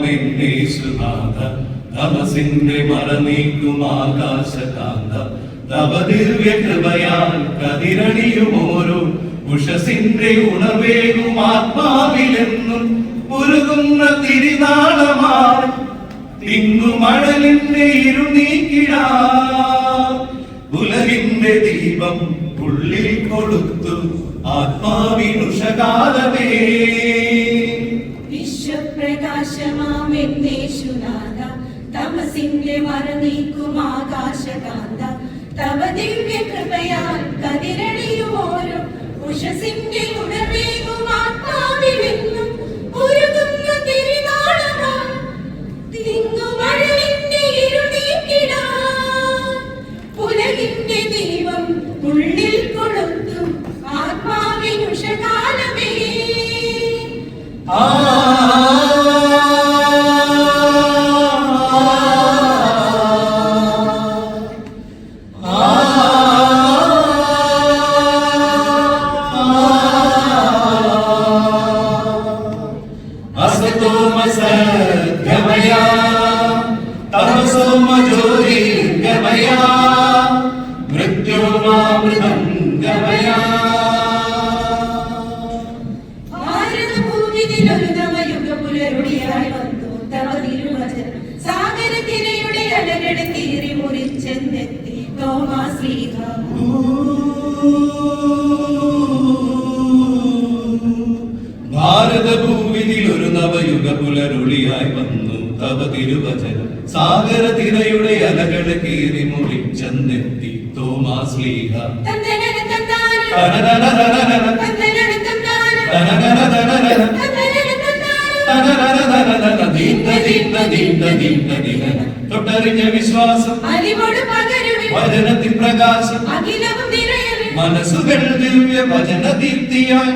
വിശ്വപ്രകാശമാമെന്നേശുനാഥ തമസിന്റെ മറനീക്കും ആകാശകാന്ത തവ ദിവ്യകൃപയാൽ കതിരണിയുമോരോ ഉഷസിന്റെ ഉണർവേകും ആത്മാവിലെന്നും ഉരുകുന്ന തിരുനാളമായി തിങ്ങുമഴലിന്റെ ഇരുനീക്കിടാ ഉലകിന്റെ ദീപം ഉള്ളിൽ കൊടുത്തു ആത്മാവിനുഷകാലമേ. വിശ്വപ്രകാശമാമെന്നേശുനാഥ തമസിന്റെ മറനീക്കും ആകാശകാന്ത തവ ദിവ്യകൃപയാൽ കതിരണിയുമോരോ ഉഷസിന്റെ ഉണർവേകും ആത്മാവിലെന്നും ഉരുകുന്ന തിരുനാളമായി തിങ്ങുമഴലിന്റെ ഇരുനീക്കിടാൻ ഉലകിന്റെ ദീപം ഉള്ളിൽ കൊളുത്തും ആത്മാവിനുഷകാലമേ. സത്യമയ തമസോമ ജ്യോതിർഗമയ മൃത്യോമാമൃതം ഗമയ. ഭാരതഭൂമിയിലൊരു നവയുഗ പുലരുടിയായി വന്നു തവ തിരുവചനം സാഗരത്തിരയുടെ അലകട തീരി മുറിച്ചെന്നെത്തി തോമാശ്ലീഹ. ഭാരതഭൂമിയിൽ ഒരു നവയുഗ പുലരുളിയായി വന്നു തവ തിരുവചനം സാഗരതിരയുടെ അലകളെ കീറി മുറിച്ചെന്നെത്തി തോമാശ്ലീഹ. തൊട്ടറിഞ്ഞ വിശ്വാസം വചനത്തിൽ പ്രകാശം മനസ്സുകൾ ദിവ്യ വചന ദീപ്തിയായി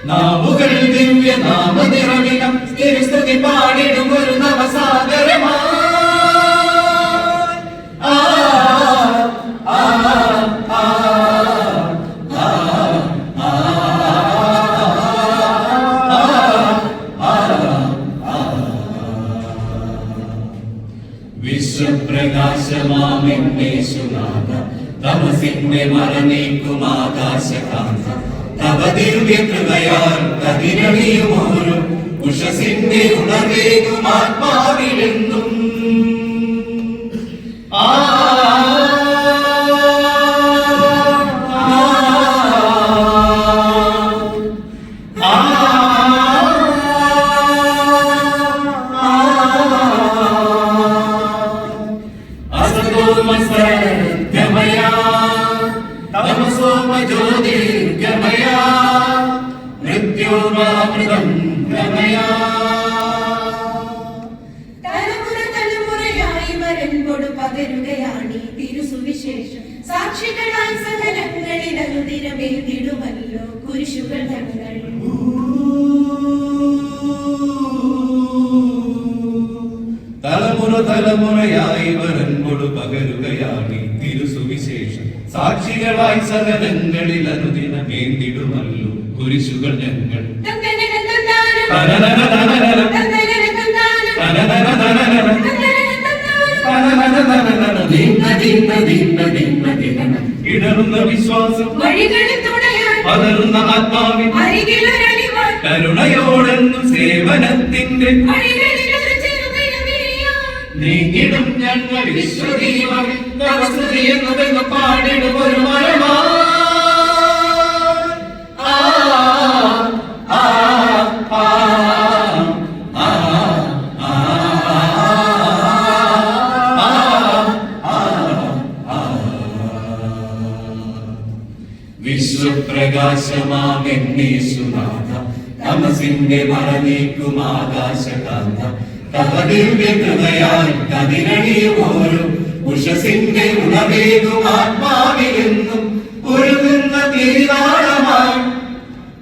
നാവുകൾ ദിവ്യ നാമനിറവിനം തിരുസ്തുതി പാടിടും ഒരു നവസാഗരമായി. വിശ്വപ്രകാശമാമെന്നേശുനാഥ തമസിന്റെ മറനീക്കും ആകാശകാന്ത തവ ദിവ്യകൃപയാൽ കതിരണിയുമോരോ ഉഷസിന്റെ ഉണർവേകും ആത്മാവിലെന്നും സത്യമയ തമസോമ ജ്യോതിർഗമയ മൃത്യോമാമൃതം ഗമയ. തലമുറ തലമുറയായി വരൻകൊടു പകരുകയാണീ തിരുസുവിശേഷം സാക്ഷികളായി സകലങ്ങളിൽ അനുദിനമേതിടുമല്ലോ കുരിശുകൾ തങ്ങൾ. തലമുറ തലമുറയായി വരൻകൊടു പകരുകയാണ് തിരുസുവിശേഷം സാക്ഷികളായി സകലങ്ങളിൽ അനുദിനമേന്തിടുമല്ലോ കുരിശുകൾ ഞങ്ങൾ. ഇടറുന്ന വിശ്വാസം പതറുന്ന ആത്മാവിൻ കരുണയോടെന്നു സേവനത്തിന്റെ നീങ്ങിടും ഞങ്ങൾ വിശ്വദീപം തവസ്തുതിയെന്നു പാടിടും ഒരു മരമായി. വിശ്വപ്രകാശമാമെന്നേശുനാഥ തമസിന്റെ മറനീക്കും ആകാശകാന്ത തവ ദിവ്യകൃപയാൽ കതിരണിയുമോരോ ഉഷസിന്റെ ഉണവേകും ആത്മാവിലെന്നും ഒരുങ്ങുന്ന തിരുനാളമായി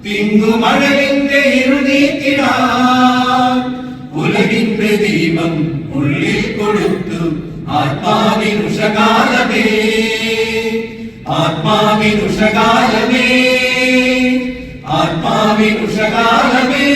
തിങ്ങുമഴവിന്റെ ഇരുനീക്കിടാൻ ഉലകിന്റെ ദീപം ഉള്ളിൽ കൊടുത്തു ആത്മാവിനുഷകാലമേ ആത്മാവിനുഷകാലമേ ആത്മാവിനുഷകാലമേ